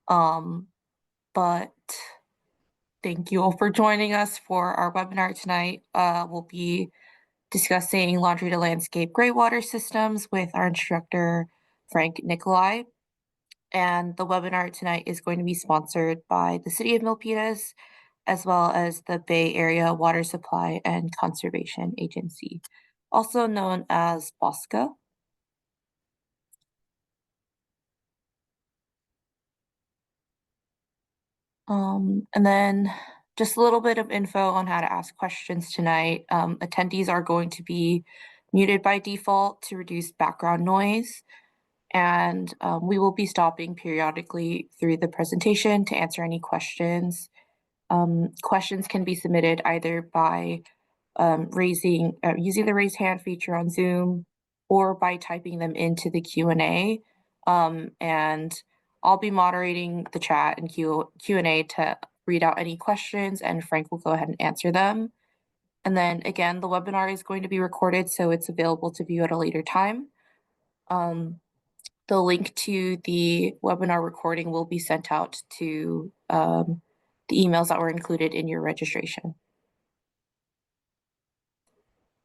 Um, but thank you all for joining us for our webinar tonight. We'll be discussing laundry to landscape graywater systems with our instructor, Frank Niccoli. And the webinar tonight is going to be sponsored by the City of Milpitas, as well as the Bay Area Water Supply and Conservation Agency, also known as BOSCA. And then just a little bit of info on how to ask questions tonight. Attendees are going to be muted by default to reduce background noise. And we will be stopping periodically through the presentation to answer any questions. Questions can be submitted either by using the raise hand feature on Zoom or by typing them into the Q&A. And I'll be moderating the chat and Q&A to read out any questions, and Frank will go ahead and answer them. And then again, the webinar is going to be recorded, so it's available to view at a later time. The link to the webinar recording will be sent out to the emails that were included in your registration.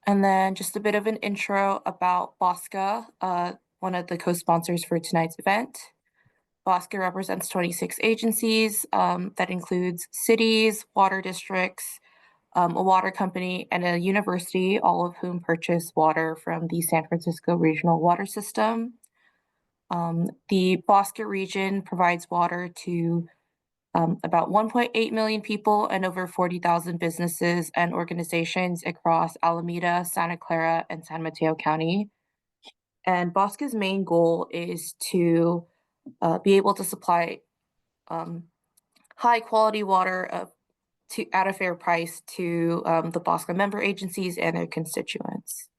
And then just a bit of an intro about BOSCA, one of the co-sponsors for tonight's event. BOSCA represents 26 agencies that includes cities, water districts, a water company, and a university, all of whom purchase water from the San Francisco Regional Water System. The BOSCA region provides water to about 1.8 million people and over 40,000 businesses and organizations across Alameda, Santa Clara, and San Mateo County. And BOSCA's main goal is to be able to supply high quality water at a fair price to the BOSCA member agencies and their constituents.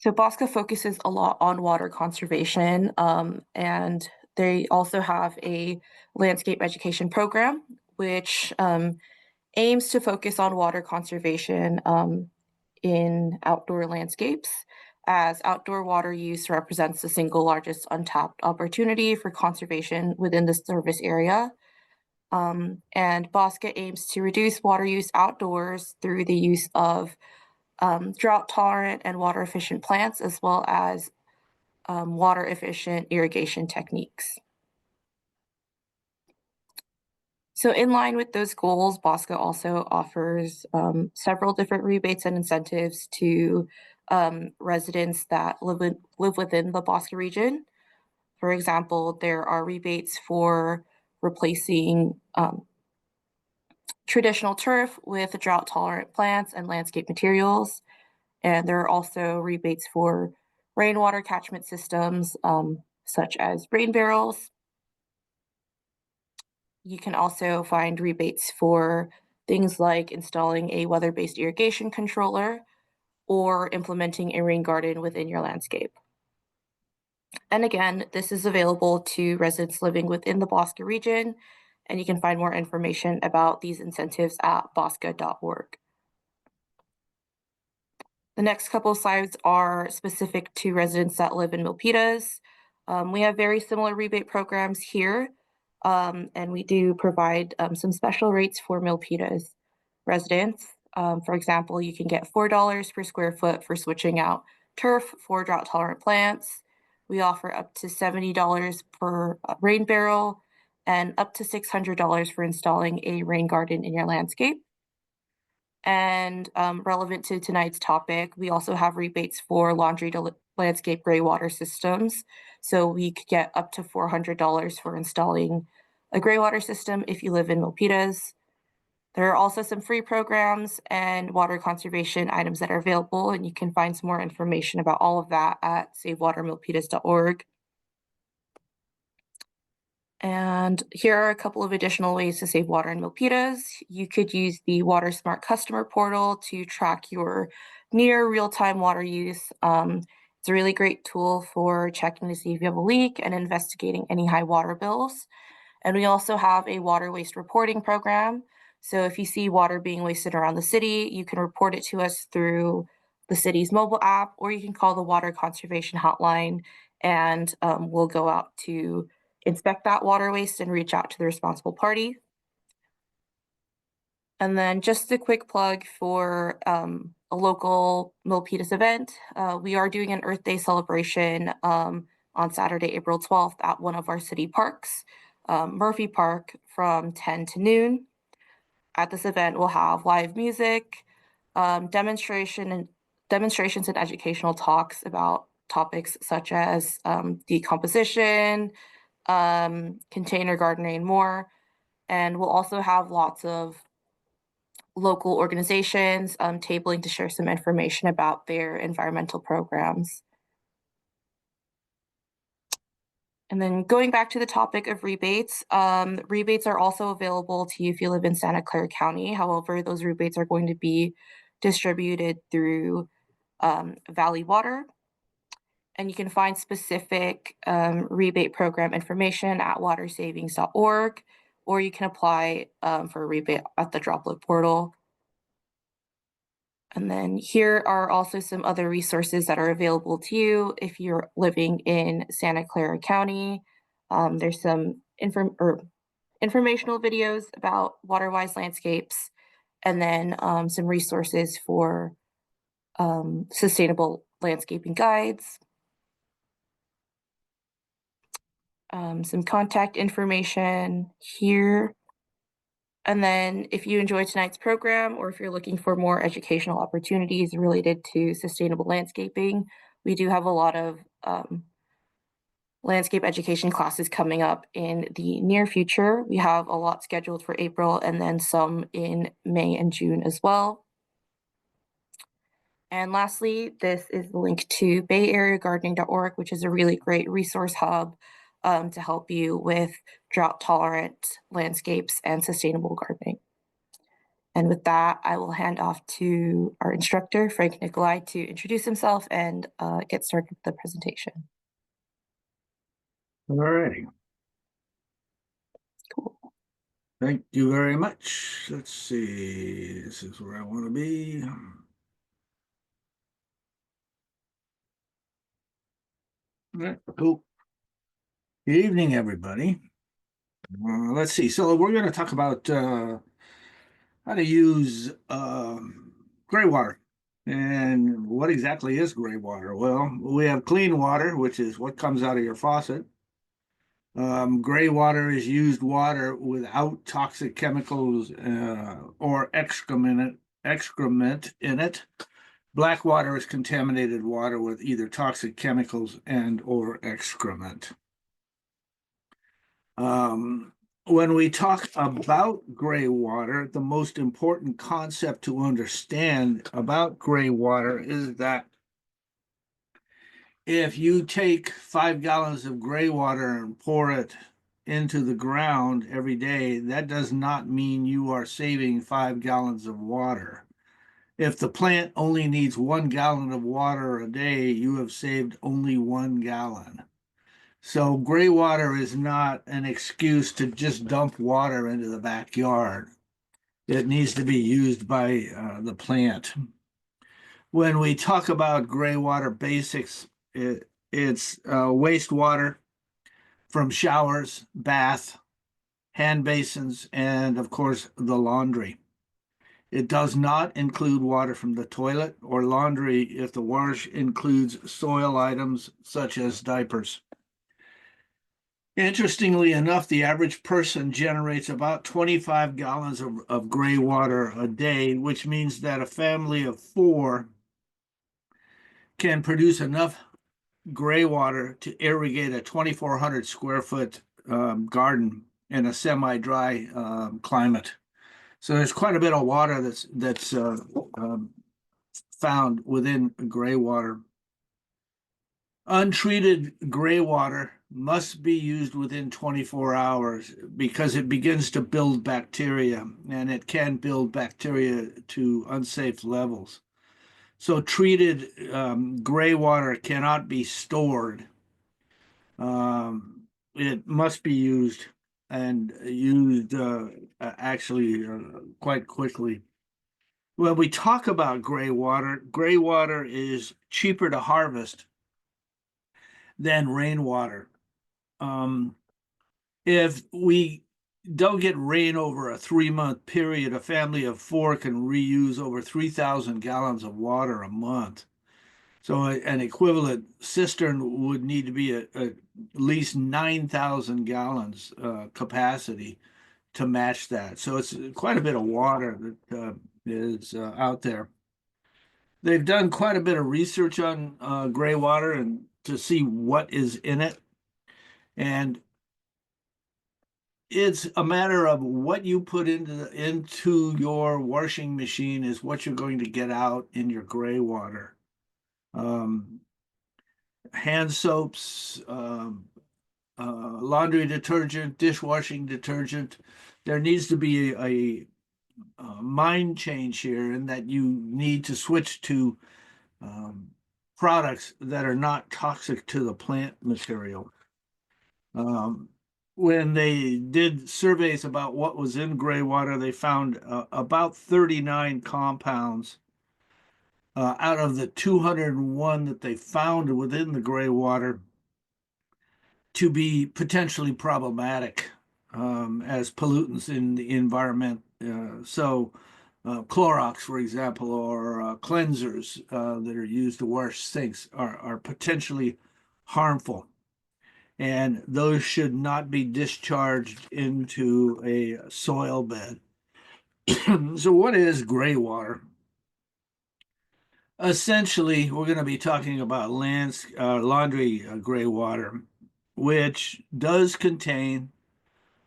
So BOSCA focuses a lot on water conservation, and they also have a landscape education program, which aims to focus on water conservation in outdoor landscapes, as outdoor water use represents the single largest untapped opportunity for conservation within the service area. And BOSCA aims to reduce water use outdoors through the use of drought tolerant and water efficient plants, as well as water efficient irrigation techniques. So in line with those goals, BOSCA also offers several different rebates and incentives to residents that live within the BOSCA region. For example, there are rebates for replacing traditional turf with drought tolerant plants and landscape materials. And there are also rebates for rainwater catchment systems, such as rain barrels. You can also find rebates for things like installing a weather-based irrigation controller or implementing a rain garden within your landscape. And again, this is available to residents living within the BOSCA region, and you can find more information about these incentives at bosca.org. The next couple of slides are specific to residents that live in Milpitas. We have very similar rebate programs here, and we do provide some special rates for Milpitas residents. For example, you can get $4 per square foot for switching out turf for drought-tolerant plants. We offer up to $70 per rain barrel and up to $600 for installing a rain garden in your landscape. And relevant to tonight's topic, we also have rebates for laundry to landscape graywater systems. So we could get up to $400 for installing a graywater system if you live in Milpitas. There are also some free programs and water conservation items that are available, and you can find some more information about all of that at savewatermilpitas.org. And here are a couple of additional ways to save water in Milpitas. You could use the Water Smart customer portal to track your near real-time water use. It's a really great tool for checking to see if you have a leak and investigating any high water bills. And we also have a water waste reporting program. So if you see water being wasted around the city, you can report it to us through the city's mobile app, or you can call the Water Conservation Hotline and we'll go out to inspect that water waste and reach out to the responsible party. And then just a quick plug for a local Milpitas event. We are doing an Earth Day celebration on Saturday, April 12th at one of our city parks, Murphy Park, from 10 to noon. At this event, we'll have live music, demonstrations and educational talks about topics such as decomposition, container gardening, and more. And we'll also have lots of local organizations tabling to share some information about their environmental programs. And then going back to the topic of rebates, rebates are also available to you if you live in Santa Clara County. However, those rebates are going to be distributed through Valley Water. And you can find specific rebate program information at watersavings.org, or you can apply for a rebate at the Droplet portal. And then here are also some other resources that are available to you if you're living in Santa Clara County. There's some informational videos about water-wise landscapes, and then some resources for sustainable landscaping guides. Some contact information here. And then if you enjoyed tonight's program, or if you're looking for more educational opportunities related to sustainable landscaping, we do have a lot of landscape education classes coming up in the near future. We have a lot scheduled for April and then some in May and June as well. And lastly, this is the link to bayareagardening.org, which is a really great resource hub to help you with drought-tolerant landscapes and sustainable gardening. And with that, I will hand off to our instructor, Frank Niccoli, to introduce himself and get started with the presentation. All righty. Cool. Thank you very much. Let's see. This is where I want to be. All right, cool. Good evening, everybody. Let's see. So we're going to talk about how to use gray water. And what exactly is gray water? Well, we have clean water, which is what comes out of your faucet. Gray water is used water without toxic chemicals or excrement in it. Black water is contaminated water with either toxic chemicals and or excrement. When we talk about gray water, the most important concept to understand about gray water is that if you take 5 gallons of gray water and pour it into the ground every day, that does not mean you are saving 5 gallons of water. If the plant only needs 1 gallon of water a day, you have saved only 1 gallon. So gray water is not an excuse to just dump water into the backyard. It needs to be used by the plant. When we talk about gray water basics, it's wastewater from showers, bath, hand basins, and of course the laundry. It does not include water from the toilet or laundry if the wash includes soil items such as diapers. Interestingly enough, the average person generates about 25 gallons of gray water a day, which means that a family of 4 can produce enough gray water to irrigate a 2,400 square foot garden in a semi-dry climate. So there's quite a bit of water that's found within gray water. Untreated gray water must be used within 24 hours because it begins to build bacteria, and it can build bacteria to unsafe levels. So treated gray water cannot be stored. It must be used and used actually quite quickly. When we talk about gray water is cheaper to harvest than rainwater. If we don't get rain over a 3-month period, a family of four can reuse over 3,000 gallons of water a month. So an equivalent cistern would need to be at least 9,000 gallons capacity to match that. So it's quite a bit of water that is out there. They've done quite a bit of research on gray water and to see what is in it. And it's a matter of what you put into your washing machine is what you're going to get out in your gray water. Hand soaps, laundry detergent, dishwashing detergent. There needs to be a mind change here in that you need to switch to products that are not toxic to the plant material. When they did surveys about what was in gray water, they found about 39 compounds out of the 201 that they found within the gray water to be potentially problematic as pollutants in the environment. Clorox, for example, or cleansers that are used to wash sinks are potentially harmful. And those should not be discharged into a soil bed. So, what is gray water? Essentially, we're going to be talking about laundry gray water, which does contain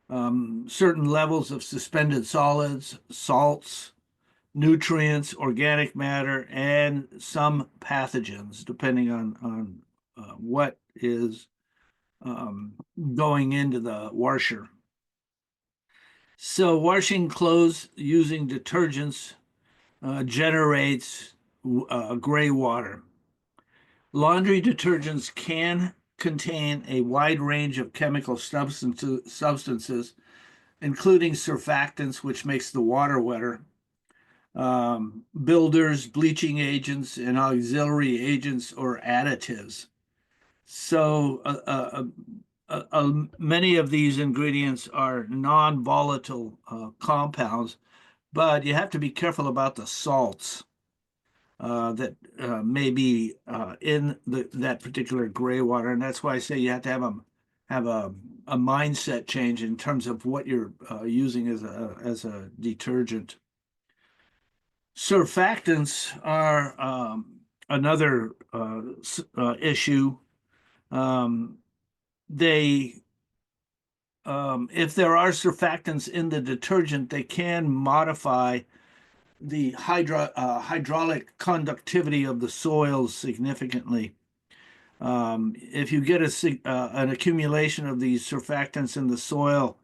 certain levels of suspended solids, salts, nutrients, organic matter, and some pathogens, depending on what is going into the washer. So, washing clothes using detergents generates gray water. Laundry detergents can contain a wide range of chemical substances, including surfactants, which makes the water wetter, builders, bleaching agents, and auxiliary agents or additives. So many of these ingredients are non-volatile compounds, but you have to be careful about the salts that may be in that particular gray water, and that's why I say you have to have a mindset change in terms of what you're using as a detergent. Surfactants are another issue. They if there are surfactants in the detergent, they can modify the hydraulic conductivity of the soils significantly. If you get an accumulation of these surfactants in the soil,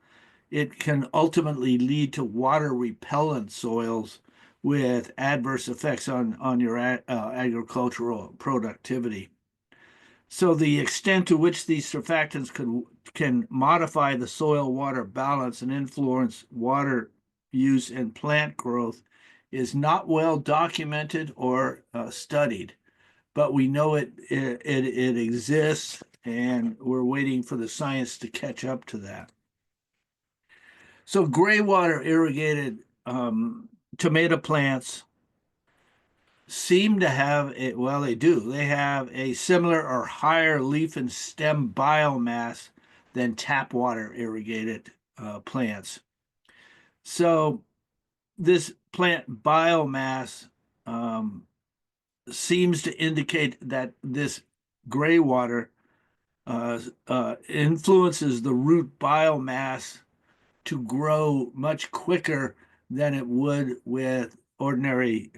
it can ultimately lead to water repellent soils with adverse effects on your agricultural productivity. So the extent to which these surfactants can modify the soil water balance and influence water use and plant growth is not well documented or studied, but we know it exists, and we're waiting for the science to catch up to that. So gray water irrigated tomato plants seem to have it. Well, they do. They have a similar or higher leaf and stem biomass than tap water irrigated plants. So this plant biomass seems to indicate that this gray water influences the root biomass to grow much quicker than it would with ordinary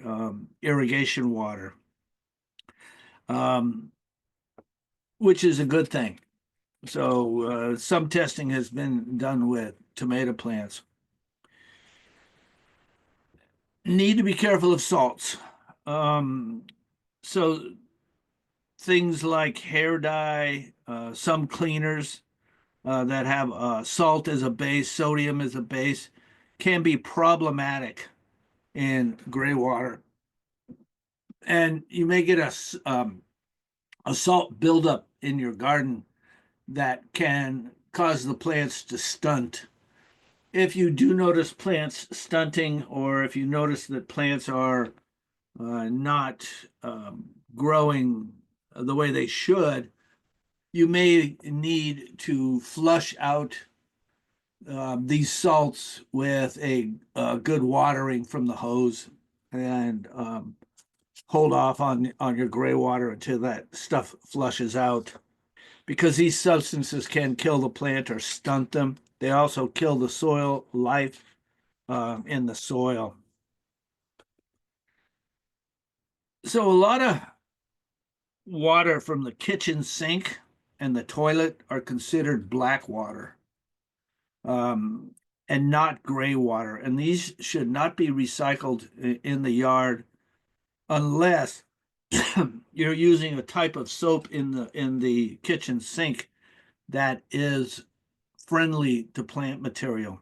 irrigation water, which is a good thing. So some testing has been done with tomato plants. Need to be careful of salts. So things like hair dye, some cleaners that have salt as a base, sodium as a base, can be problematic in gray water. And you may get a salt buildup in your garden that can cause the plants to stunt. If you do notice plants stunting, or if you notice that plants are not growing the way they should, you may need to flush out these salts with a good watering from the hose, and hold off on your gray water until that stuff flushes out, because these substances can kill the plant or stunt them. They also kill the soil life in the soil. So a lot of water from the kitchen sink and the toilet are considered black water, um, and not gray water. And these should not be recycled in the yard unless you're using a type of soap in the kitchen sink that is friendly to plant material.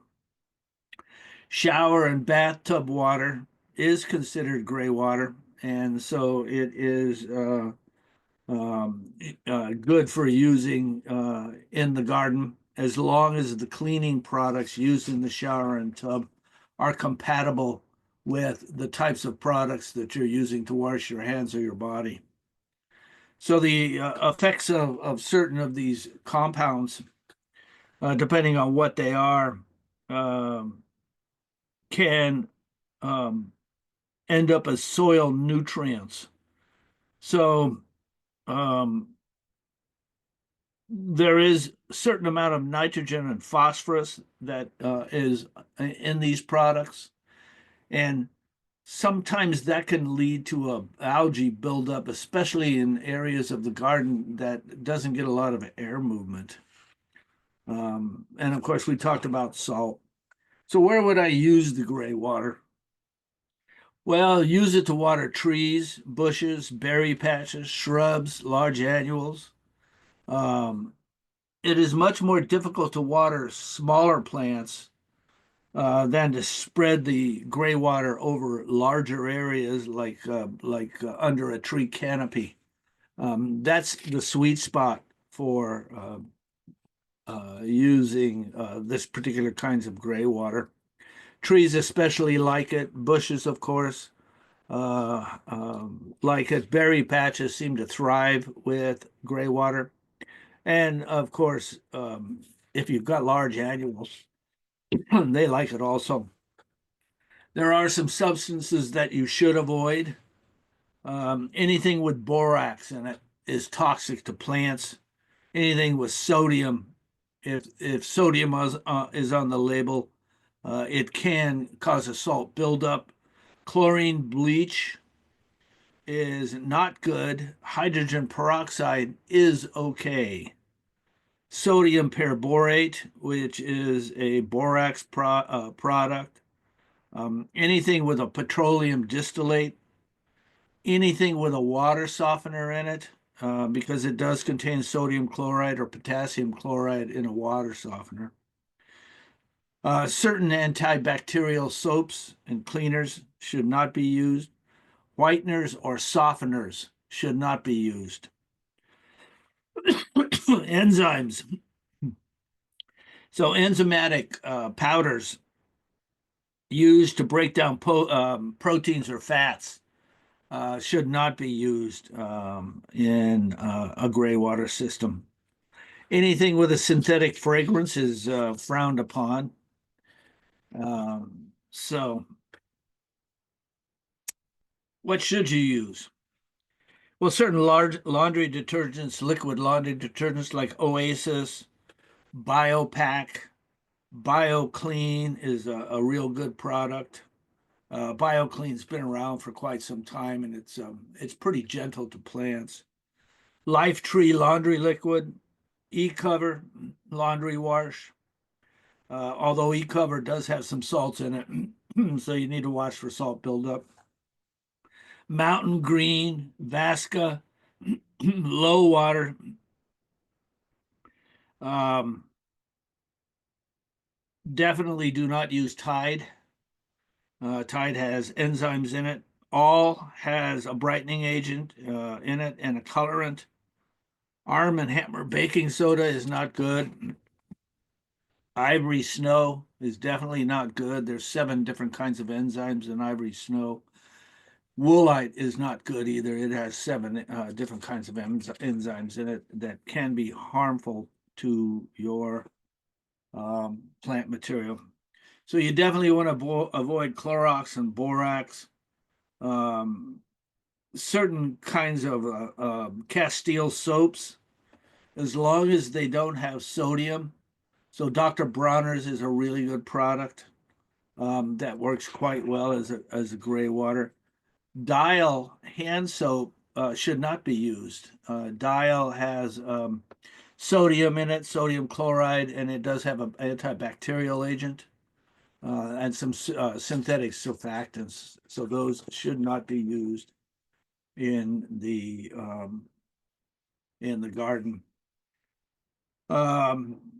Shower and bathtub water is considered gray water, and so it is good for using in the garden, as long as the cleaning products used in the shower and tub are compatible with the types of products that you're using to wash your hands or your body. So the effects of certain of these compounds, depending on what they are, um, can um, end up as soil nutrients. So um, there is a certain amount of nitrogen and phosphorus that is in these products, and sometimes that can lead to a algae buildup, especially in areas of the garden that doesn't get a lot of air movement. And of course, we talked about salt. So where would I use the gray water? Well, use it to water trees, bushes, berry patches, shrubs, large annuals. Um, it is much more difficult to water smaller plants than to spread the gray water over larger areas like under a tree canopy. That's the sweet spot for using this particular kinds of gray water. Trees especially like it. Bushes, of course, like it. Berry patches seem to thrive with gray water. And of course, if you've got large annuals, they like it also. There are some substances that you should avoid. Anything with borax in it is toxic to plants. Anything with sodium, if sodium is on the label, it can cause a salt buildup. Chlorine bleach is not good. Hydrogen peroxide is okay. Sodium perborate, which is a borax product. Anything with a petroleum distillate, anything with a water softener in it, because it does contain sodium chloride or potassium chloride in a water softener. Certain antibacterial soaps and cleaners should not be used. Whiteners or softeners should not be used. Enzymes. So enzymatic powders used to break down proteins or fats should not be used in a gray water system. Anything with a synthetic fragrance is frowned upon. So what should you use? Well, certain large laundry detergents, liquid laundry detergents like Oasis, BioPack, BioClean is a real good product. BioClean's been around for quite some time, and it's pretty gentle to plants. Life Tree laundry liquid, E-Cover laundry wash. Although E-Cover does have some salts in it, so you need to watch for salt buildup. Mountain Green, Vasca, low water. Um, Definitely do not use Tide. Tide has enzymes in it. All has a brightening agent in it and a colorant. Arm and Hammer baking soda is not good. Ivory snow is definitely not good. There's 7 different kinds of enzymes in ivory snow. Woolite is not good either. It has 7 different kinds of enzymes in it that can be harmful to your plant material. So you definitely want to avoid Clorox and borax. Um, Certain kinds of Castile soaps, as long as they don't have sodium. So Dr. Bronner's is a really good product that works quite well as a gray water. Dial hand soap should not be used. Dial has sodium in it, sodium chloride, and it does have an antibacterial agent and some synthetic surfactants. So those should not be used in the garden.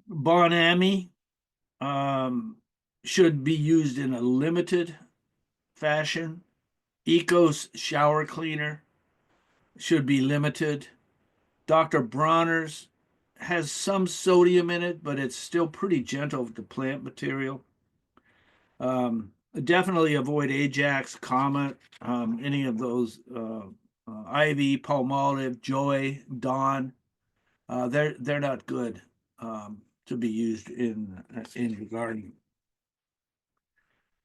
Bon-Ami should be used in a limited fashion. Ecos shower cleaner should be limited. Dr. Bronner's has some sodium in it, but it's still pretty gentle to plant material. Definitely avoid Ajax, Comet, any of those, Ivy, Palmolive, Joy, Dawn. They're not good to be used in your garden.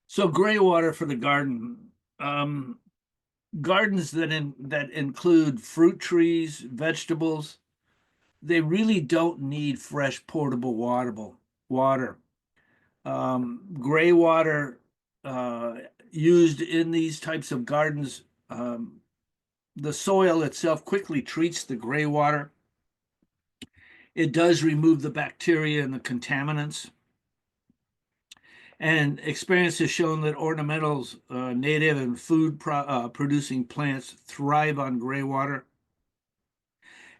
So gray water for the garden. Gardens that include fruit trees, vegetables, they really don't need fresh portable water. Gray water used in these types of gardens, the soil itself quickly treats the gray water. It does remove the bacteria and the contaminants. And experience has shown that ornamentals, native and food producing plants thrive on gray water,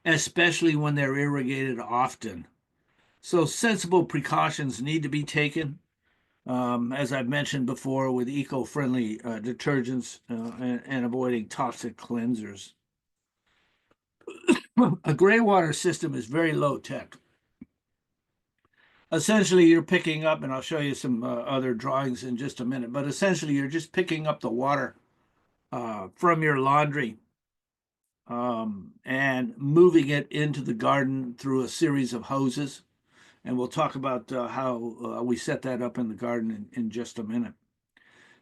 especially when they're irrigated often. So sensible precautions need to be taken, as I've mentioned before, with eco-friendly detergents and avoiding toxic cleansers. A gray water system is very low tech. Essentially, you're picking up, and I'll show you some other drawings in just a minute, but essentially, you're just picking up the water from your laundry and moving it into the garden through a series of hoses. And we'll talk about how we set that up in the garden in just a minute.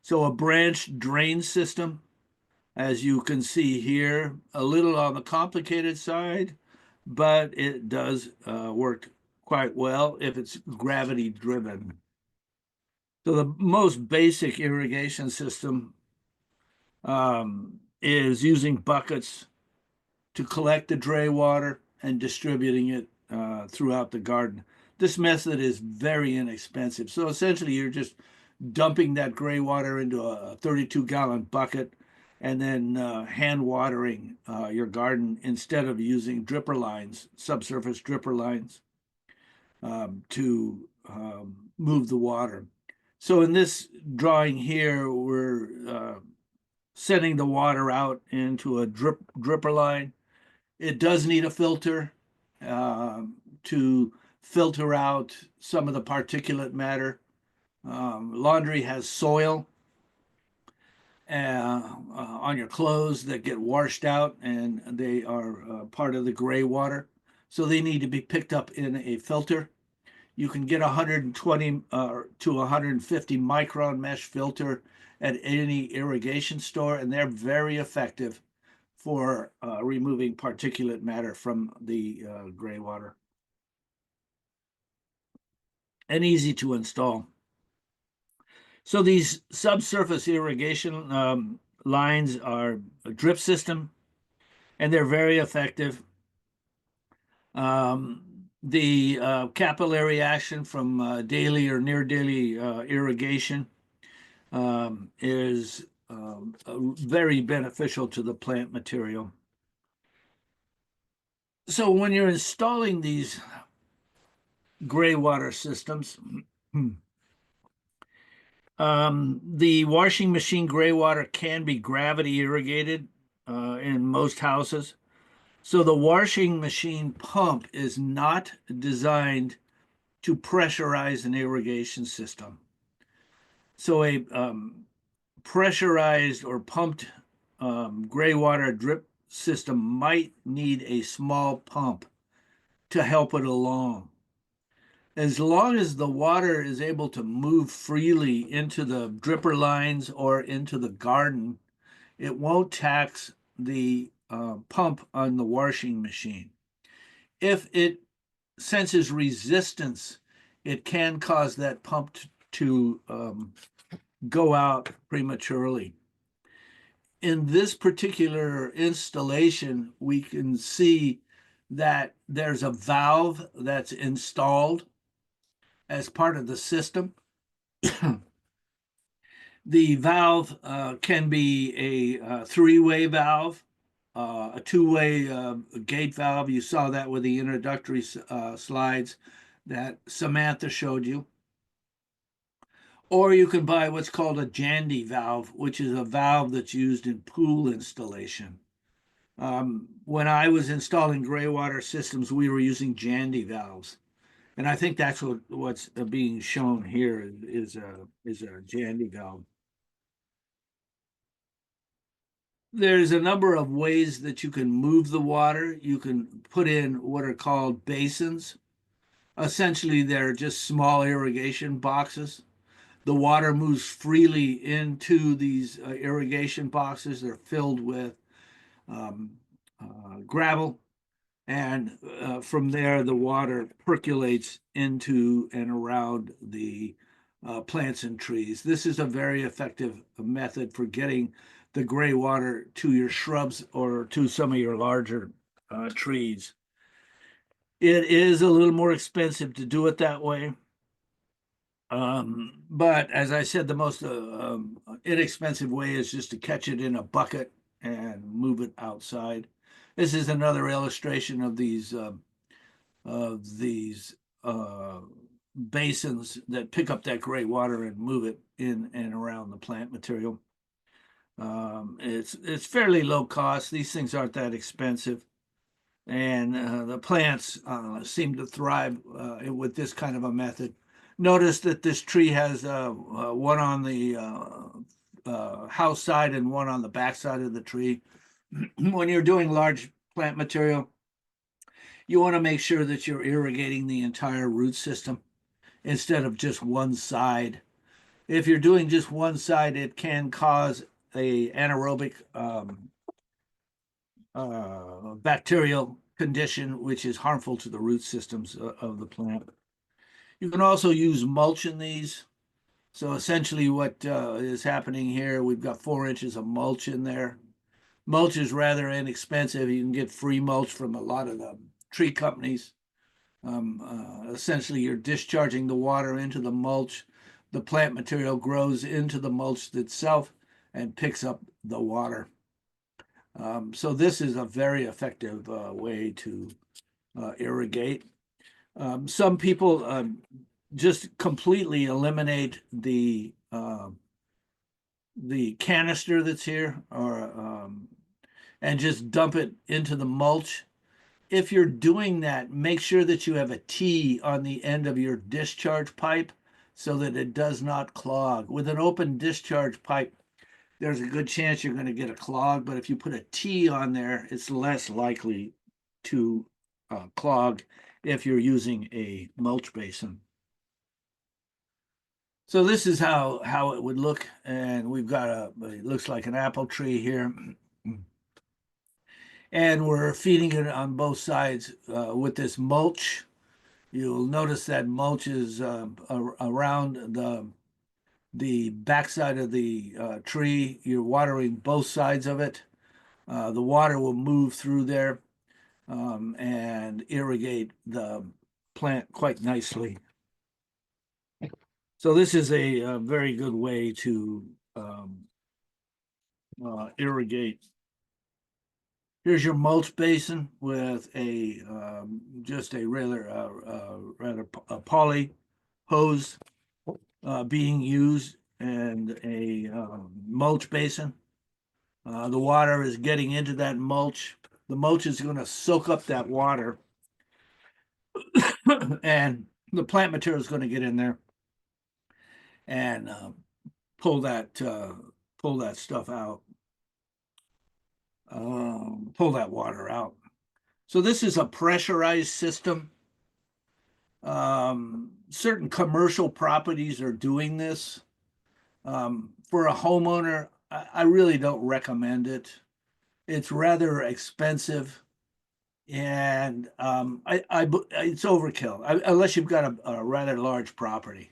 So a branch drain system, as you can see here, a little on the complicated side, but it does work quite well if it's gravity driven. So the most basic irrigation system is using buckets to collect the dray water and distributing it throughout the garden. This method is very inexpensive. So essentially, you're just dumping that gray water into a 32-gallon bucket and then hand watering your garden instead of using dripper lines, subsurface dripper lines, to move the water. So in this drawing here, we're sending the water out into a dripper line. It does need a filter to filter out some of the particulate matter. Laundry has soil on your clothes that get washed out, and they are part of the gray water. So they need to be picked up in a filter. You can get 120 to 150 micron mesh filter at any irrigation store, and they're very effective for removing particulate matter from the gray water. And easy to install. So these subsurface irrigation lines are a drip system, and they're very effective. The capillary action from daily or near daily irrigation is very beneficial to the plant material. So when you're installing these gray water systems, the washing machine gray water can be gravity irrigated in most houses. So the washing machine pump is not designed to pressurize an irrigation system. So a pressurized or pumped gray water drip system might need a small pump to help it along. As long as the water is able to move freely into the dripper lines or into the garden, it won't tax the pump on the washing machine. If it senses resistance, it can cause that pump to go out prematurely. In this particular installation, we can see that there's a valve that's installed as part of the system. The valve can be a three-way valve, a two-way gate valve. You saw that with the introductory slides that Samantha showed you. Or you can buy what's called a Jandy valve, which is a valve that's used in pool installation. When I was installing gray water systems, we were using Jandy valves. And I think that's what's being shown here is a Jandy valve. There's a number of ways that you can move the water. You can put in what are called basins. Essentially, they're just small irrigation boxes. The water moves freely into these irrigation boxes. They're filled with um, gravel, and from there, the water percolates into and around the plants and trees. This is a very effective method for getting the gray water to your shrubs or to some of your larger trees. It is a little more expensive to do it that way. But as I said, the most inexpensive way is just to catch it in a bucket and move it outside. This is another illustration of these basins that pick up that gray water and move it in and around the plant material. It's fairly low cost. These things aren't that expensive, and the plants seem to thrive with this kind of a method. Notice that this tree has one on the house side and one on the back side of the tree. When you're doing large plant material, you want to make sure that you're irrigating the entire root system instead of just one side. If you're doing just one side, it can cause a anaerobic bacterial condition, which is harmful to the root systems of the plant. You can also use mulch in these. So essentially what is happening here, we've got 4 inches of mulch in there. Mulch is rather inexpensive. You can get free mulch from a lot of the tree companies. Essentially, you're discharging the water into the mulch. The plant material grows into the mulch itself and picks up the water. So this is a very effective way to irrigate. Some people just completely eliminate the canister that's here, or and just dump it into the mulch. If you're doing that, make sure that you have a T on the end of your discharge pipe so that it does not clog. With an open discharge pipe, there's a good chance you're going to get a clog, but if you put a T on there, it's less likely to clog if you're using a mulch basin. So this is how it would look, and we've got it looks like an apple tree here. And we're feeding it on both sides with this mulch. You'll notice that mulch is around the backside of the tree. You're watering both sides of it. The water will move through there and irrigate the plant quite nicely. So this is a very good way to irrigate. Here's your mulch basin with a just a rather a poly hose being used, and a mulch basin. The water is getting into that mulch The mulch is going to soak up that water, and the plant material is going to get in there and pull that stuff out, pull that water out. So this is a pressurized system. Certain commercial properties are doing this. For a homeowner, I really don't recommend it. It's rather expensive, and it's overkill unless you've got a rather large property.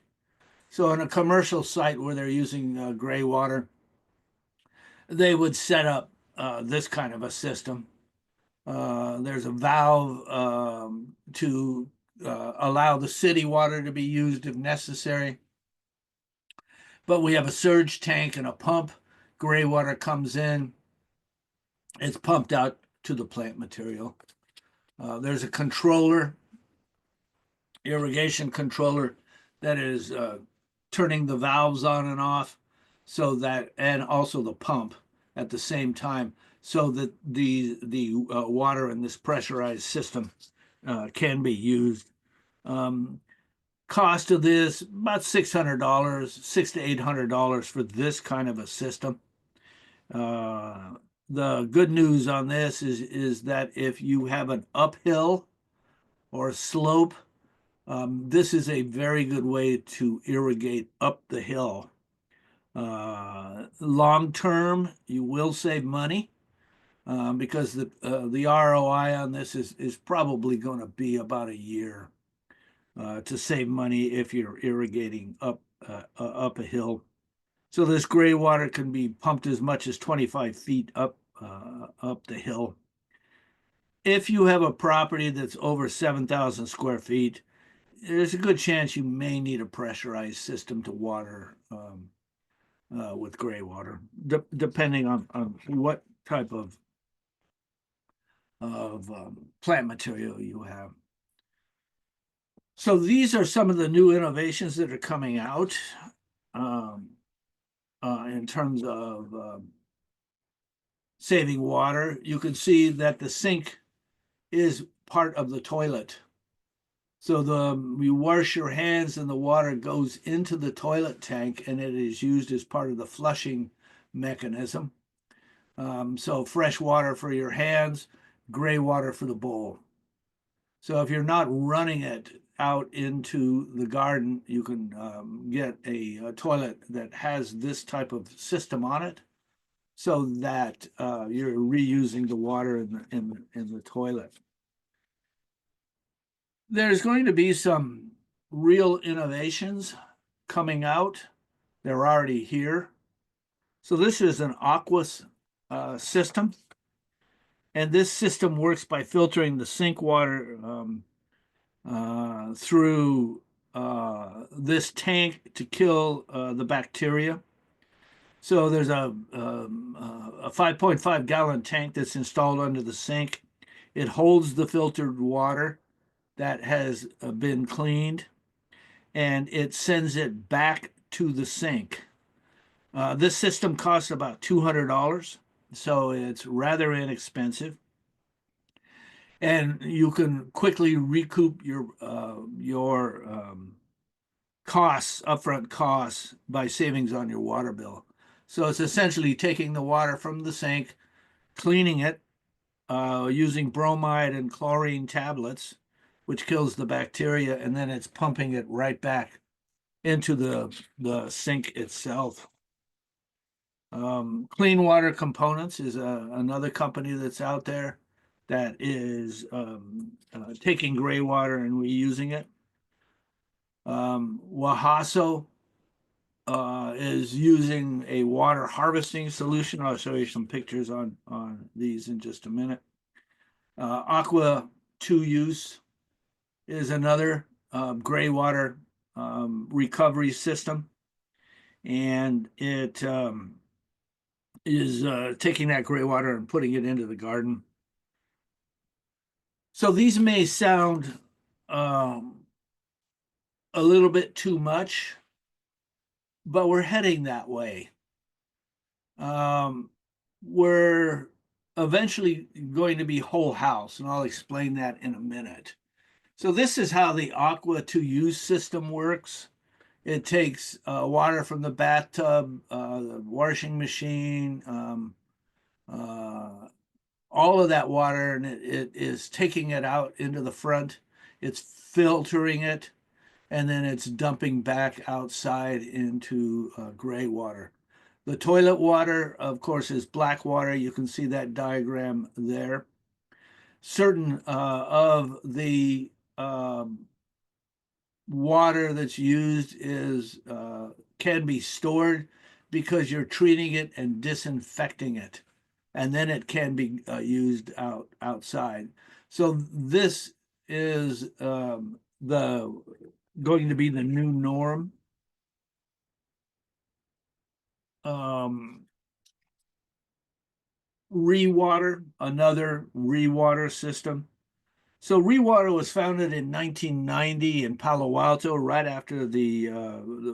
So on a commercial site where they're using Graywater, they would set up this kind of a system. There's a valve to allow the city water to be used if necessary. But we have a surge tank and a pump. Graywater comes in, it's pumped out to the plant material. There's a controller, irrigation controller, that is turning the valves on and off, so that, and also the pump at the same time, so that the water in this pressurized system can be used. Cost of this about $600, $600 to $800 for this kind of a system. The good news on this is that if you have an uphill or a slope, this is a very good way to irrigate up the hill. Long term, you will save money because the ROI on this is probably going to be about a year to save money if you're irrigating up a hill. So this gray water can be pumped as much as 25 feet up the hill. If you have a property that's over 7,000 square feet, there's a good chance you may need a pressurized system to water with gray water, depending on what type of plant material you have. So these are some of the new innovations that are coming out in terms of saving water. You can see that the sink is part of the toilet. So you wash your hands and the water goes into the toilet tank, and it is used as part of the flushing mechanism. So fresh water for your hands, gray water for the bowl. So if you're not running it out into the garden, you can get a toilet that has this type of system on it, so that you're reusing the water in the toilet. There's going to be some real innovations coming out. They're already here. So this is an aqueous system, and this system works by filtering the sink water through this tank to kill the bacteria. So there's a 5.5 gallon tank that's installed under the sink. It holds the filtered water that has been cleaned, and it sends it back to the sink. This system costs about $200, so it's rather inexpensive, and you can quickly recoup your costs, upfront costs, by savings on your water bill. So it's essentially taking the water from the sink, cleaning it using bromide and chlorine tablets, which kills the bacteria, and then it's pumping it right back into the sink itself. Clean Water Components is another company that's out there that is taking gray water and reusing it. Wahaso is using a water harvesting solution. I'll show you some pictures on these in just a minute. Aqua 2Use is another gray water recovery system, and it is taking that gray water and putting it into the garden. So these may sound a little bit too much, but we're heading that way. We're eventually going to be whole house, and I'll explain that in a minute. So this is how the Aqua to Use system works. It takes water from the bathtub, the washing machine, all of that water, and it is taking it out into the front. It's filtering it, and then it's dumping back outside into gray water. The toilet water, of course, is black water. You can see that diagram there. Certain of the water that's used is can be stored because you're treating it and disinfecting it, and then it can be used outside. So this is the going to be the new norm. Rewater, another rewater system. So Rewater was founded in 1990 in Palo Alto, right after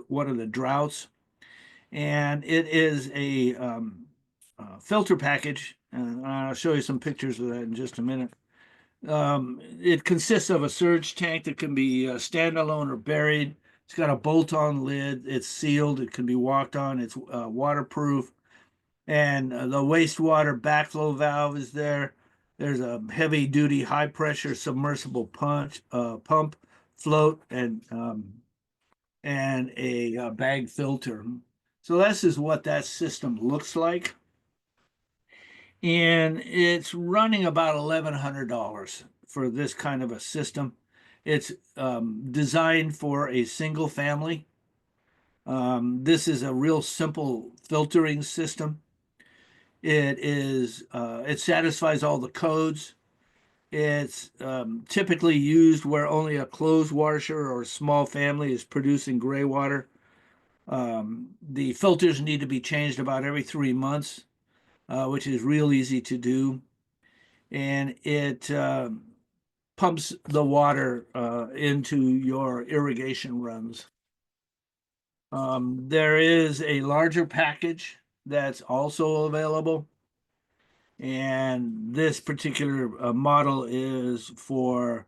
one of the droughts, and it is a filter package. And I'll show you some pictures of that in just a minute. It consists of a surge tank that can be standalone or buried. It's got a bolt-on lid. It's sealed. It can be walked on. It's waterproof. And the wastewater backflow valve is there. There's a heavy-duty, high-pressure submersible pump, float, and a bag filter. So this is what that system looks like. And it's running about $1,100 for this kind of a system. It's designed for a single family. This is a real simple filtering system. It satisfies all the codes. It's typically used where only a closed washer or a small family is producing gray water. The filters need to be changed about every 3 months, which is real easy to do. And it pumps the water into your irrigation runs. There is a larger package that's also available. And this particular model is for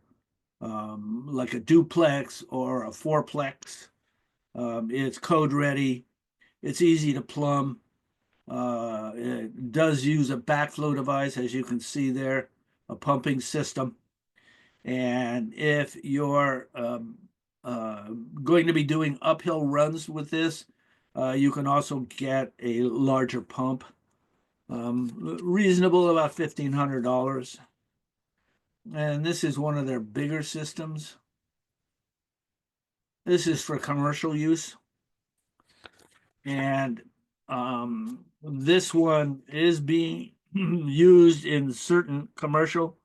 like a duplex or a fourplex. It's code ready. It's easy to plumb. It does use a backflow device, as you can see there, a pumping system. And if you're going to be doing uphill runs with this, you can also get a larger pump. Reasonable, about $1,500. And this is one of their bigger systems. This is for commercial use. And this one is being used in certain commercial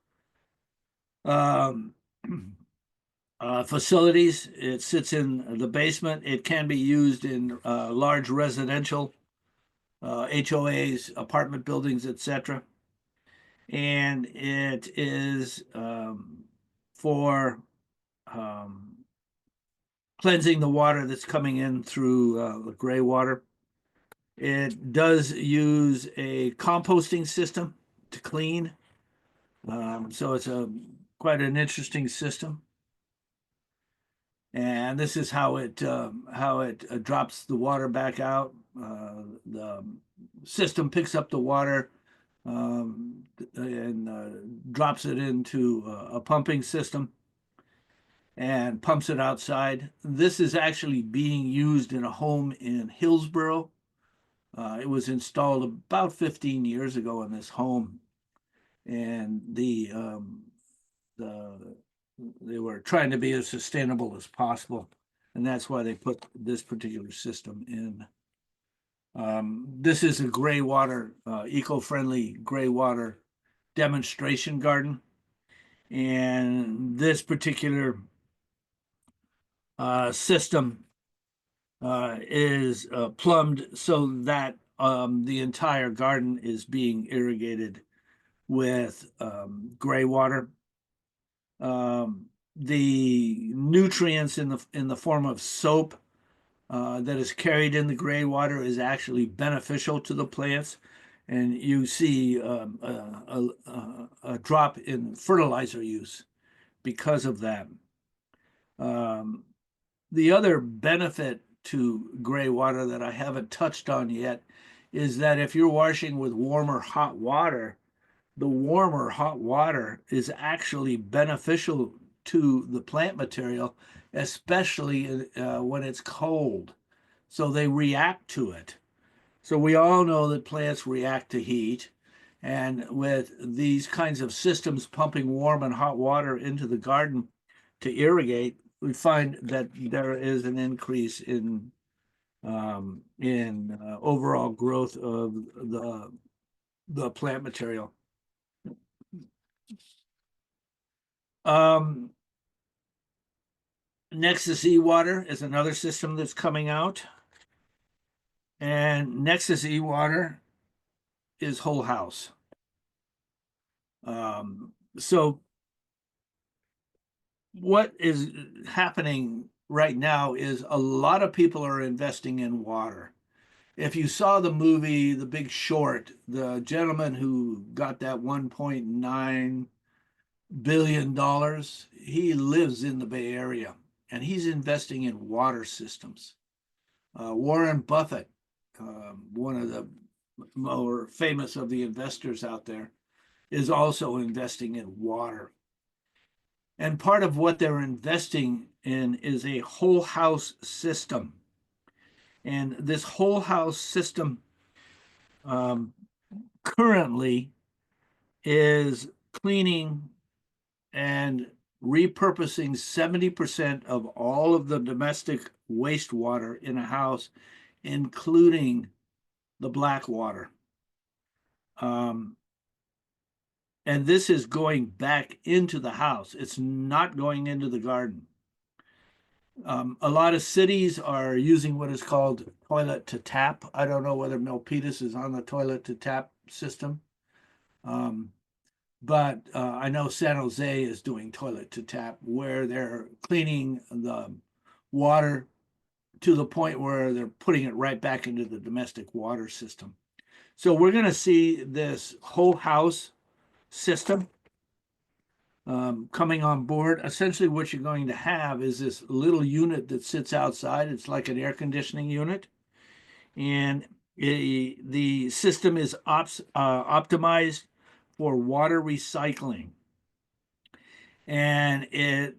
facilities. It sits in the basement. It can be used in large residential HOAs, apartment buildings, etc. And it is for cleansing the water that's coming in through the gray water. It does use a composting system to clean. So it's quite an interesting system. And this is how it drops the water back out. The system picks up the water and drops it into a pumping system and pumps it outside. This is actually being used in a home in Hillsboro. It was installed about 15 years ago in this home, and they were trying to be as sustainable as possible, and that's why they put this particular system in. This is a gray water, eco-friendly gray water demonstration garden, and this particular system is plumbed so that the entire garden is being irrigated with gray water. The nutrients in the form of soap that is carried in the gray water is actually beneficial to the plants. and you see a drop in fertilizer use because of that. Um, the other benefit to gray water that I haven't touched on yet is that if you're washing with warmer hot water, the warmer hot water is actually beneficial to the plant material, especially when it's cold. So they react to it. So we all know that plants react to heat. And with these kinds of systems pumping warm and hot water into the garden to irrigate, we find that there is an increase in overall growth of the plant material. Um, Nexus E-Water is another system that's coming out. And Nexus E-Water is whole house. So what is happening right now is a lot of people are investing in water. If you saw the movie The Big Short, the gentleman who got that $1.9 billion, he lives in the Bay Area and he's investing in water systems. Warren Buffett, one of the more famous of the investors out there, is also investing in water. And part of what they're investing in is a whole house system. And this whole house system currently is cleaning and repurposing 70% of all of the domestic wastewater in a house, including the black water. And this is going back into the house. It's not going into the garden. A lot of cities are using what is called toilet to tap. I don't know whether Milpitas is on the toilet to tap system. But I know San Jose is doing toilet to tap, where they're cleaning the water to the point where they're putting it right back into the domestic water system. So we're going to see this whole house system coming on board. Essentially, what you're going to have is this little unit that sits outside. It's like an air conditioning unit. And the system is optimized for water recycling. And it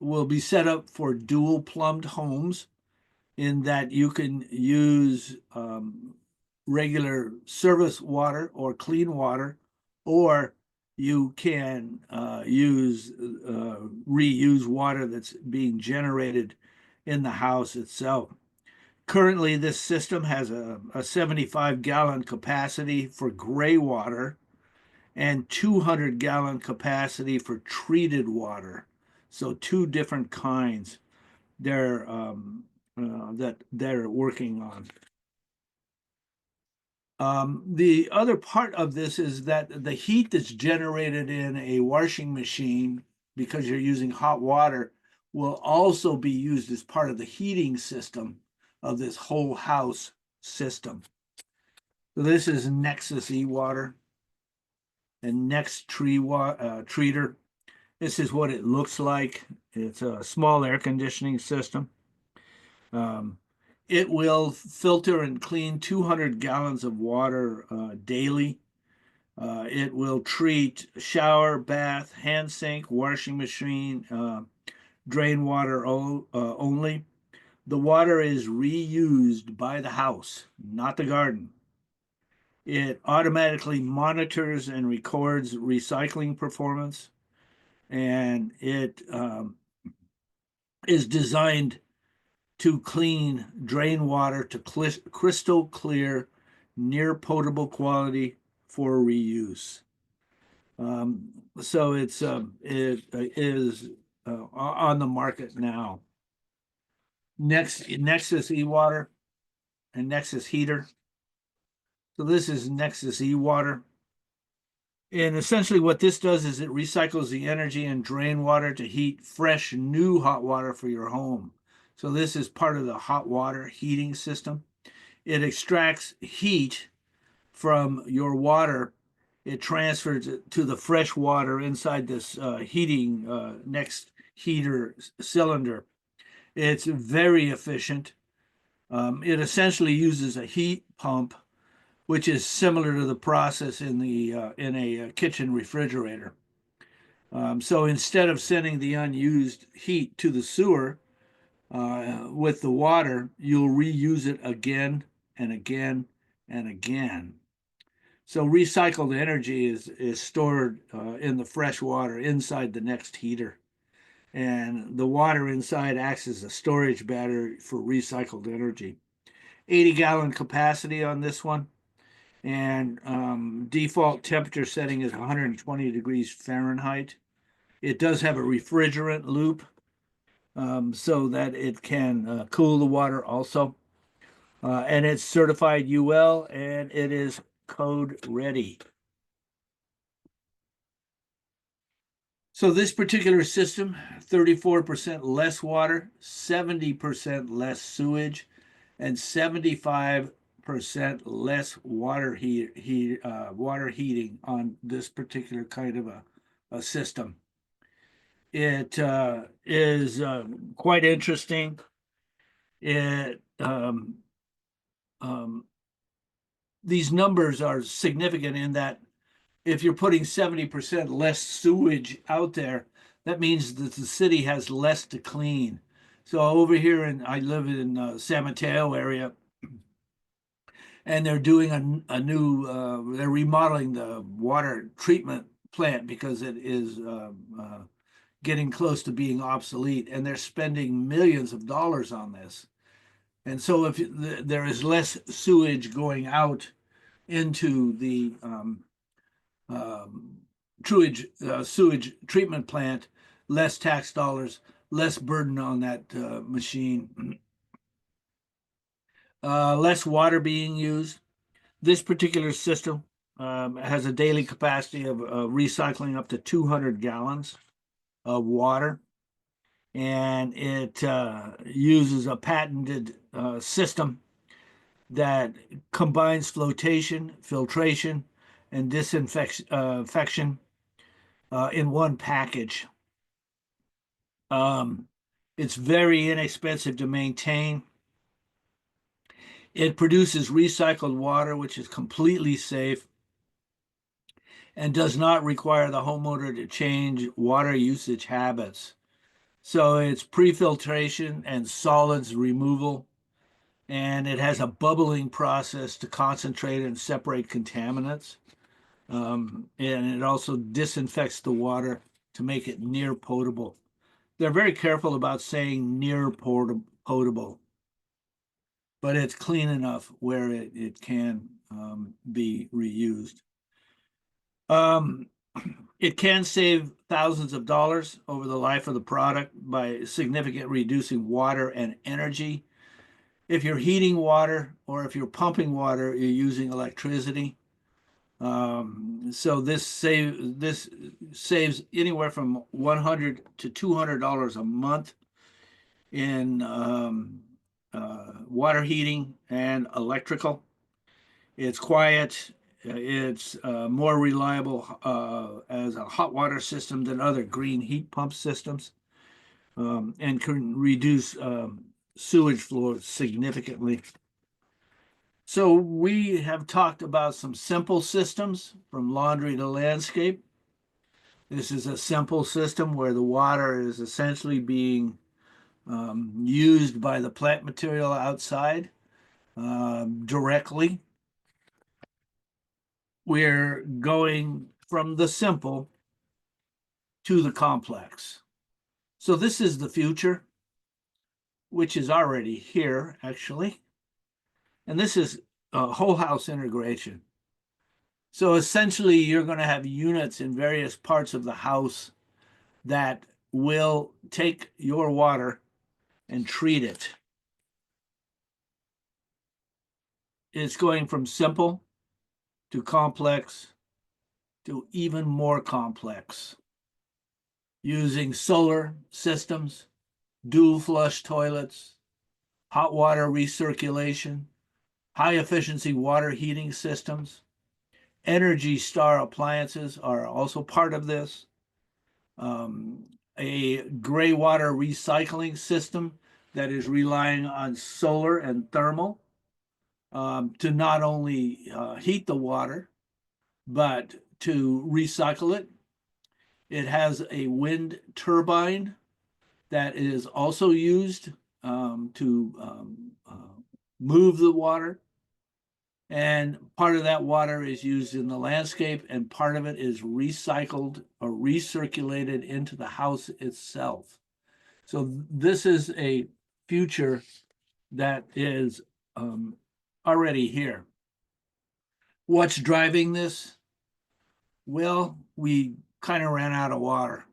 will be set up for dual plumbed homes, in that you can use regular service water or clean water, or you can reuse water that's being generated in the house itself. Currently, this system has a 75-gallon capacity for gray water and 200-gallon capacity for treated water. So two different kinds that they're working on. The other part of this is that the heat that's generated in a washing machine, because you're using hot water, will also be used as part of the heating system of this whole house system. So this is Nexus E-Water and Next Treater. This is what it looks like. It's a small air conditioning system. It will filter and clean 200 gallons of water daily. It will treat shower, bath, hand sink, washing machine, drain water only. The water is reused by the house, not the garden. It automatically monitors and records recycling performance, and it is designed to clean drain water to crystal clear, near potable quality for reuse. So it is on the market now. Nexus E-Water and Nexus Heater. So this is Nexus E-Water. And essentially what this does is it recycles the energy and drain water to heat fresh, new hot water for your home. So this is part of the hot water heating system. It extracts heat from your water. It transfers it to the fresh water inside this heating next heater cylinder. It's very efficient. It essentially uses a heat pump, which is similar to the process in a kitchen refrigerator. So instead of sending the unused heat to the sewer with the water, you'll reuse it again and again and again. So recycled energy is stored in the fresh water inside the next heater. And the water inside acts as a storage battery for recycled energy. 80-gallon capacity on this one. And default temperature setting is 120 degrees Fahrenheit. It does have a refrigerant loop so that it can cool the water also. And it's certified UL and it is code ready. So this particular system, 34% less water, 70% less sewage, and 75% less water heating on this particular kind of a system. It is quite interesting. It these numbers are significant in that if you're putting 70% less sewage out there, that means that the city has less to clean. So over here, I live in San Mateo area, and they're doing a new, they're remodeling the water treatment plant because it is getting close to being obsolete, and they're spending millions of dollars on this. And so if there is less sewage going out into the sewage treatment plant, less tax dollars, less burden on that machine, less water being used. This particular system has a daily capacity of recycling up to 200 gallons of water, and it uses a patented system that combines flotation, filtration, and disinfection in one package. It's very inexpensive to maintain. It produces recycled water, which is completely safe and does not require the homeowner to change water usage habits. So it's pre-filtration and solids removal, and it has a bubbling process to concentrate and separate contaminants. And it also disinfects the water to make it near potable. They're very careful about saying near potable, but it's clean enough where it can be reused. It can save thousands of dollars over the life of the product by significantly reducing water and energy. If you're heating water or if you're pumping water, you're using electricity. So this saves anywhere from $100 to $200 a month in water heating and electrical. It's quiet. It's more reliable as a hot water system than other green heat pump systems, and can reduce sewage flow significantly. So we have talked about some simple systems from laundry to landscape. This is a simple system where the water is essentially being used by the plant material outside directly. We're going from the simple to the complex. So this is the future, which is already here, actually. And this is whole house integration. So essentially, you're going to have units in various parts of the house that will take your water and treat it. It's going from simple to complex to even more complex, using solar systems, dual flush toilets, hot water recirculation, High efficiency water heating systems. Energy Star appliances are also part of this. A Graywater recycling system that is relying on solar and thermal to not only heat the water, but to recycle it. It has a wind turbine that is also used to move the water. And part of that water is used in the landscape, and part of it is recycled or recirculated into the house itself. So this is a future that is already here. What's driving this? Well, we kind of ran out of water.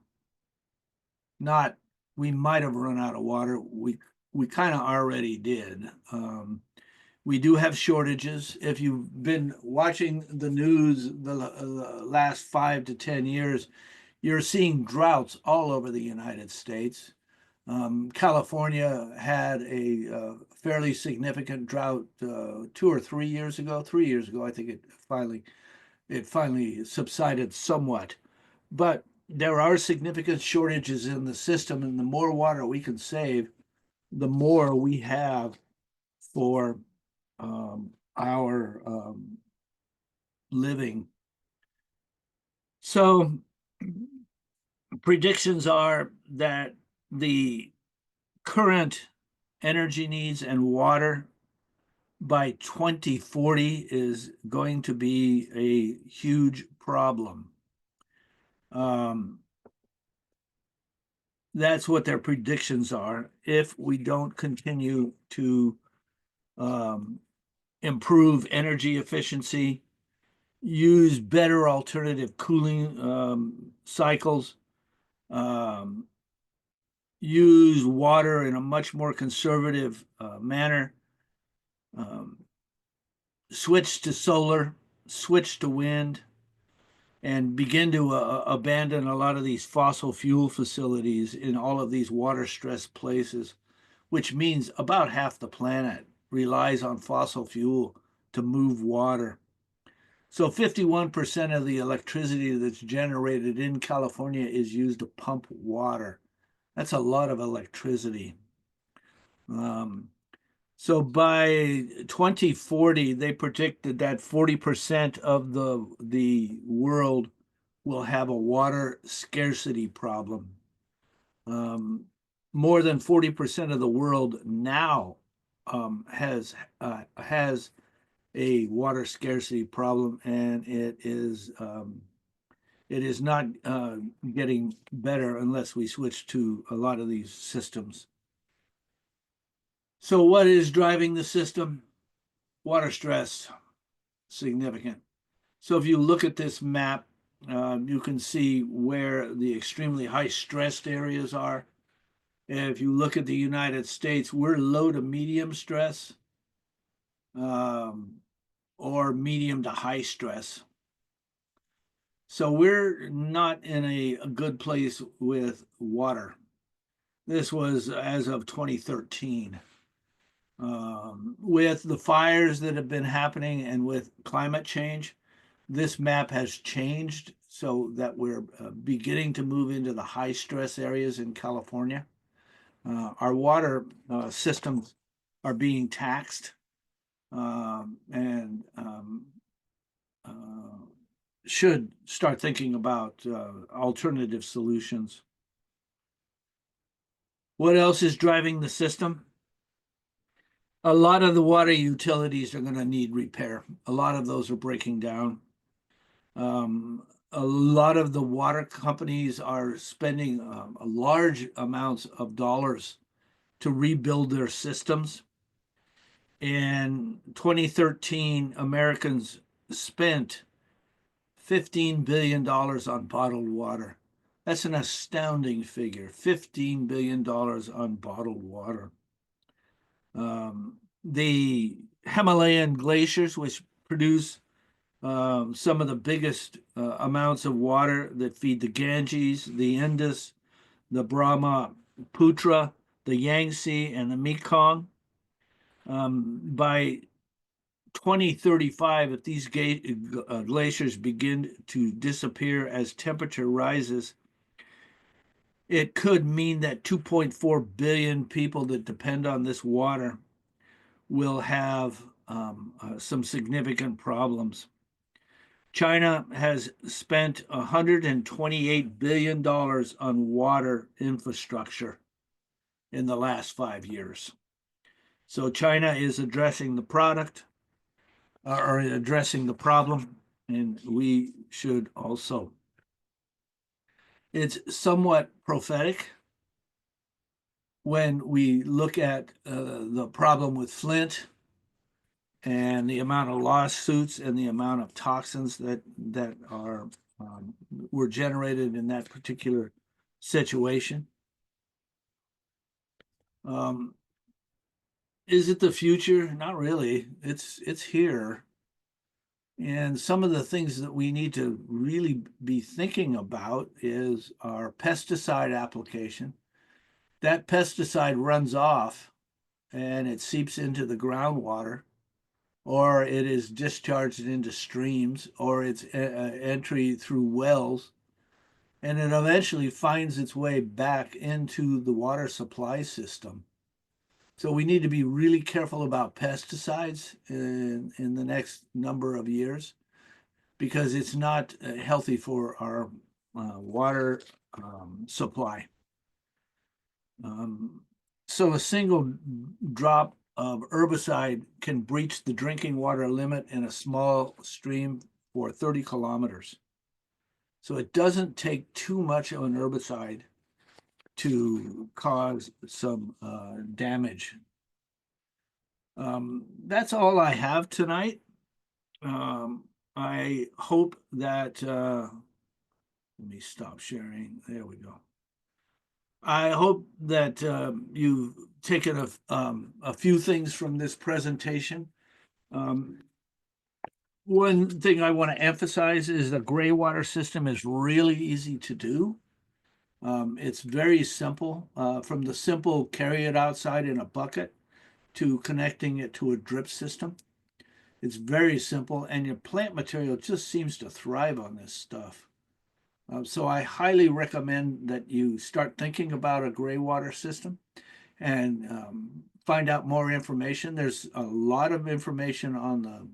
Not, we might have run out of water. We kind of already did. We do have shortages. If you've been watching the news the last 5 to 10 years, you're seeing droughts all over the United States. California had a fairly significant drought 2 or 3 years ago. 3 years ago, I think it finally subsided somewhat. But there are significant shortages in the system, and the more water we can save, the more we have for our living. So predictions are that the current energy needs and water by 2040 is going to be a huge problem. That's what their predictions are if we don't continue to improve energy efficiency, use better alternative cooling cycles, use water in a much more conservative manner, switch to solar, switch to wind, and begin to abandon a lot of these fossil fuel facilities in all of these water stressed places, which means about half the planet relies on fossil fuel to move water. So 51% of the electricity that's generated in California is used to pump water. That's a lot of electricity. So by 2040, they predicted that 40% of the world will have a water scarcity problem. More than 40% of the world now has a water scarcity problem, and it is not getting better unless we switch to a lot of these systems. So what is driving the system? Water stress, significant. So if you look at this map, you can see where the extremely high stressed areas are. If you look at the United States, we're low to medium stress or medium to high stress. So we're not in a good place with water. This was as of 2013. With the fires that have been happening and with climate change, this map has changed so that we're beginning to move into the high stress areas in California. Our water systems are being taxed and should start thinking about alternative solutions. What else is driving the system? A lot of the water utilities are going to need repair. A lot of those are breaking down. A lot of the water companies are spending large amounts of dollars to rebuild their systems. In 2013, Americans spent $15 billion on bottled water. That's an astounding figure, $15 billion on bottled water. The Himalayan glaciers, which produce some of the biggest amounts of water that feed the Ganges, the Indus, the Brahmaputra, the Yangtze, and the Mekong. By 2035, if these glaciers begin to disappear as temperature rises, it could mean that 2.4 billion people that depend on this water will have some significant problems. China has spent $128 billion on water infrastructure in the last 5 years. So China is addressing the product or addressing the problem, and we should also. It's somewhat prophetic when we look at the problem with Flint and the amount of lawsuits and the amount of toxins that are were generated in that particular situation. Is it the future? Not really. It's here. And some of the things that we need to really be thinking about is our pesticide application. That pesticide runs off and it seeps into the groundwater, or it is discharged into streams, or it's entry through wells, and it eventually finds its way back into the water supply system. So we need to be really careful about pesticides in the next number of years because it's not healthy for our water supply. So a single drop of herbicide can breach the drinking water limit in a small stream for 30 kilometers. So it doesn't take too much of an herbicide to cause some damage. That's all I have tonight. I hope that, let me stop sharing. There we go. I hope that you've taken a few things from this presentation. One thing I want to emphasize is the Graywater system is really easy to do. It's very simple, from the simple carry it outside in a bucket to connecting it to a drip system. It's very simple, and your plant material just seems to thrive on this stuff. So I highly recommend that you start thinking about a Graywater system and find out more information. There's a lot of information on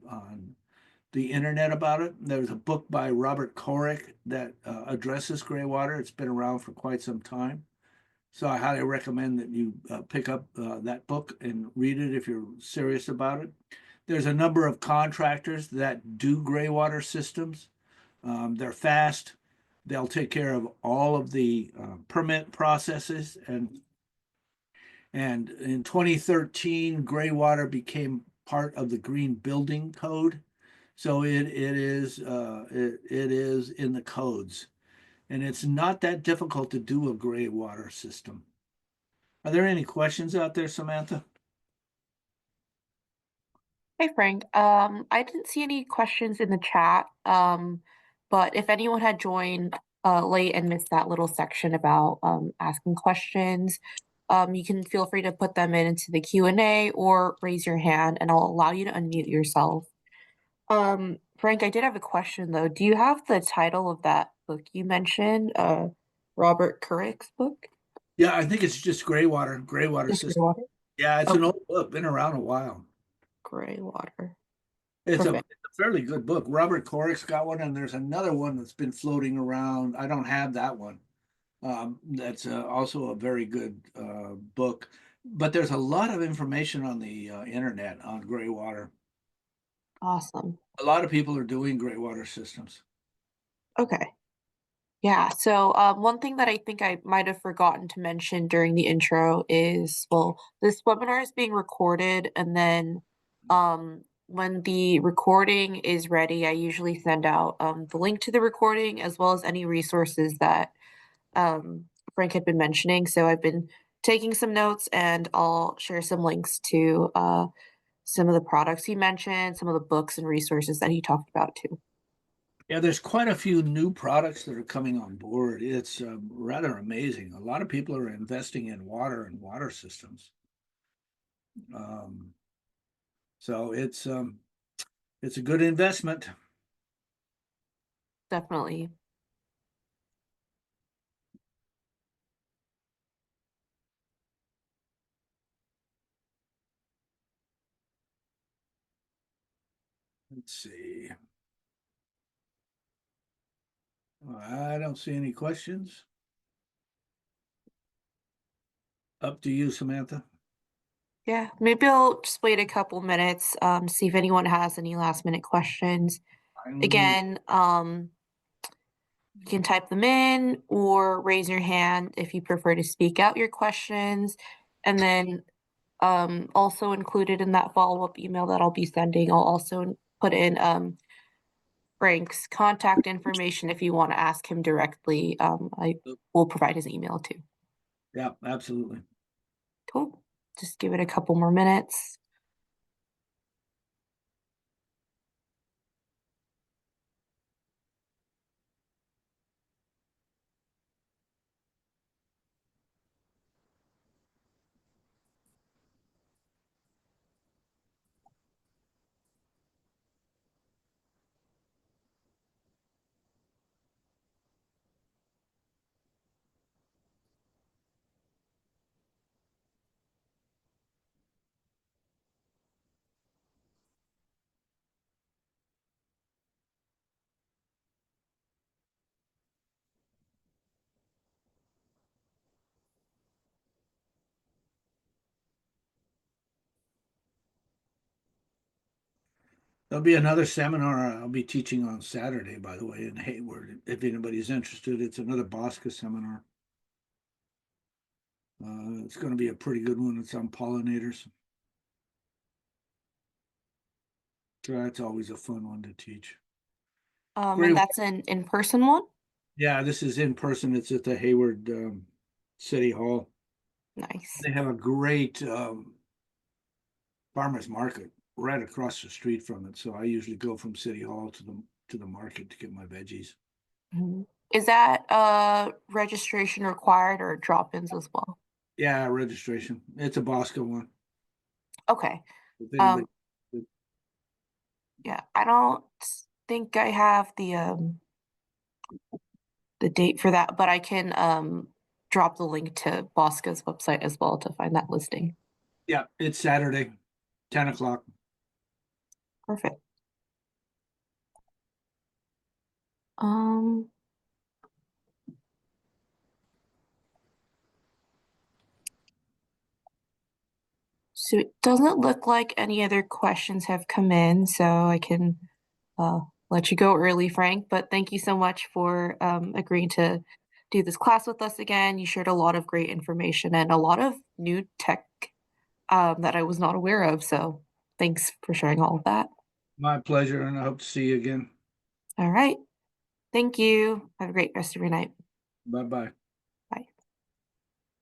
the internet about it. There's a book by Robert Korick that addresses Graywater. It's been around for quite some time. So I highly recommend that you pick up that book and read it if you're serious about it. There's a number of contractors that do Graywater systems. They're fast. They'll take care of all of the permit processes. And in 2013, Graywater became part of the Green Building Code. So it is in the codes. And it's not that difficult to do a Graywater system. Are there any questions out there, Samantha? Hey Frank, I didn't see any questions in the chat, but if anyone had joined late and missed that little section about asking questions, you can feel free to put them into the Q&A or raise your hand and I'll allow you to unmute yourself. Frank, I did have a question though. Do you have the title of that book you mentioned, Robert Courick's book? Yeah, I think it's just Graywater Just system. Graywater? Yeah, it's an Okay, old book, been around a while. Graywater. It's a, Perfect. it's a fairly good book. Robert Korick's got one, and there's another one that's been floating around. I don't have that one. That's also a very good book. But there's a lot of information on the internet on Graywater. Awesome. A lot of people are doing Graywater systems. Okay. Yeah, so one thing that I think I might have forgotten to mention during the intro is, well, this webinar is being recorded, and then when the recording is ready, I usually send out the link to the recording as well as any resources that Frank had been mentioning. So I've been taking some notes, and I'll share some links to some of the products he mentioned, some of the books and resources that he talked about too. Yeah, there's quite a few new products that are coming on board. It's rather amazing. A lot of people are investing in water and water systems. So it's It's a good investment. Definitely. Let's see. I don't see any questions. Up to you, Samantha. Yeah, maybe I'll just wait a couple minutes, see if anyone has any last minute questions. Fine with me. Again, you can type them in or raise your hand if you prefer to speak out your questions. And then also included in that follow-up email that I'll be sending, I'll also put in Frank's contact information if you want to ask him directly. I will provide his email too. Yeah, absolutely. Cool. Just give it a couple more minutes. There'll be another seminar I'll be teaching on Saturday, by the way, in Hayward. If anybody's interested, it's another Bosca seminar. It's going to be a pretty good one. It's on pollinators. So that's always a fun one to teach. And Great. that's an in-person one? Yeah, this is in person. It's at the Hayward City Hall. Nice. They have a great farmers market right across the street from it. So I usually go from City Hall to the market to get my veggies. Mhm. Is that registration required or drop-ins as well? Yeah, registration. It's a Bosco one. Okay. If Um, anybody, yeah, I don't think I have the date for that, but I can drop the link to Bosca's website as well to find that listing. yeah, it's Saturday, 10 o'clock. Perfect. Um, so it doesn't look like any other questions have come in, so I can uh, let you go early, Frank. But thank you so much for agreeing to do this class with us again. You shared a lot of great information and a lot of new tech that I was not aware of. So thanks for sharing all of that. My pleasure, and I hope to see you again. All right. Thank you. Have a great rest of your night. Bye bye.